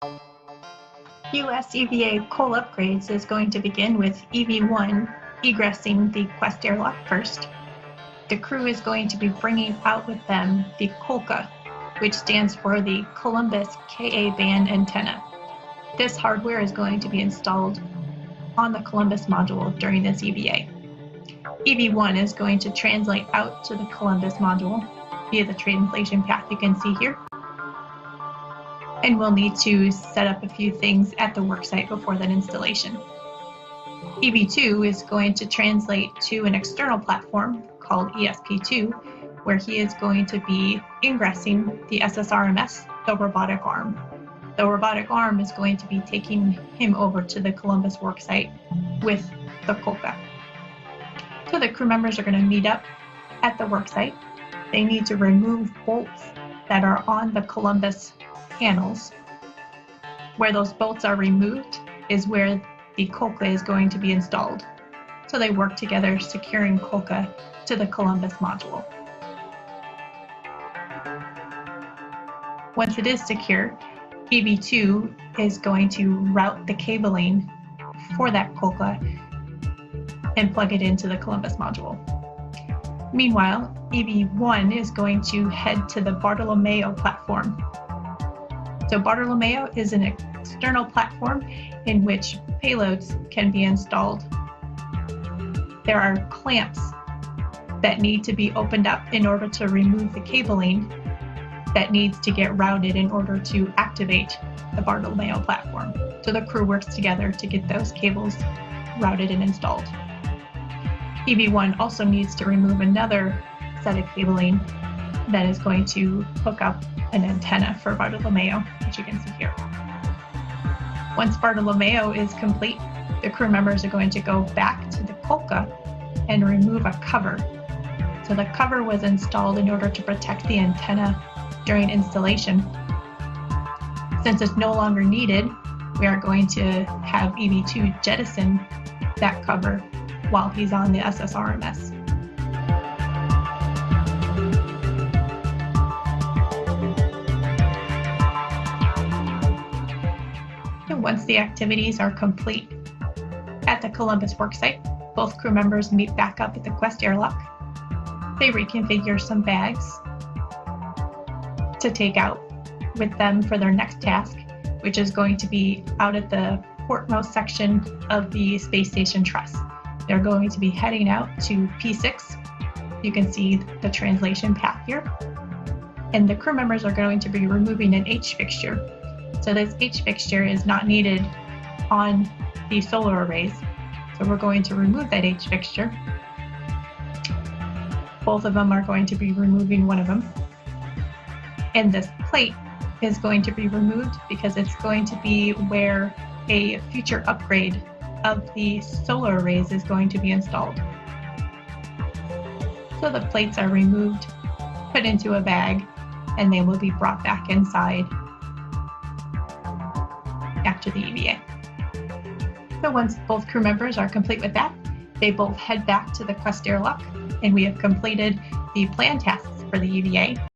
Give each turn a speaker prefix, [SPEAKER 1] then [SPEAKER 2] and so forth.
[SPEAKER 1] US EVA coal upgrades is going to begin with EV1 egressing the Quest airlock first. The crew is going to be bringing out with them the ColKa, which stands for the Columbus Ka band antenna. This hardware is going to be installed on the Columbus module during this EVA. EV1 is going to translate out to the Columbus module via the translation path you can see here. And we'll need to set up a few things at the worksite before that installation. EV2 is going to translate to an external platform called ESP2, where he is going to be ingressing the SSRMS, the robotic arm. The robotic arm is going to be taking him over to the Columbus worksite with the ColKa. So the crew members are going to meet up at the worksite. They need to remove bolts that are on the Columbus panels. Where those bolts are removed is where the ColKa is going to be installed. So they work together securing ColKa to the Columbus module. Once it is secure, EV2 is going to route the cabling for that ColKa and plug it into the Columbus module. Meanwhile, EV1 is going to head to the Bartolomeo platform. So Bartolomeo is an external platform in which payloads can be installed. There are clamps that need to be opened up in order to remove the cabling that needs to get routed in order to activate the Bartolomeo platform. So the crew works together to get those cables routed and installed. EV1 also needs to remove another set of cabling that is going to hook up an antenna for Bartolomeo, which you can see here. Once Bartolomeo is complete, the crew members are going to go back to the ColKa and remove a cover. So the cover was installed in order to protect the antenna during installation. Since it's no longer needed, we are going to have EV2 jettison that cover while he's on the SSRMS. Once the activities are complete at the Columbus worksite, both crew members meet back up at the Quest airlock. They reconfigure some bags to take out with them for their next task, which is going to be out at the portmost section of the space station truss. They're going to be heading out to P6. You can see the translation path here. And the crew members are going to be removing an H-fixture. So this H-fixture is not needed on the solar arrays. So we're going to remove that H-fixture. Both of them are going to be removing one of them. And this plate is going to be removed because it's going to be where a future upgrade of the solar arrays is going to be installed. So the plates are removed, put into a bag, and they will be brought back inside after the EVA. So once both crew members are complete with that, they both head back to the Quest airlock, and we have completed the planned tasks for the EVA.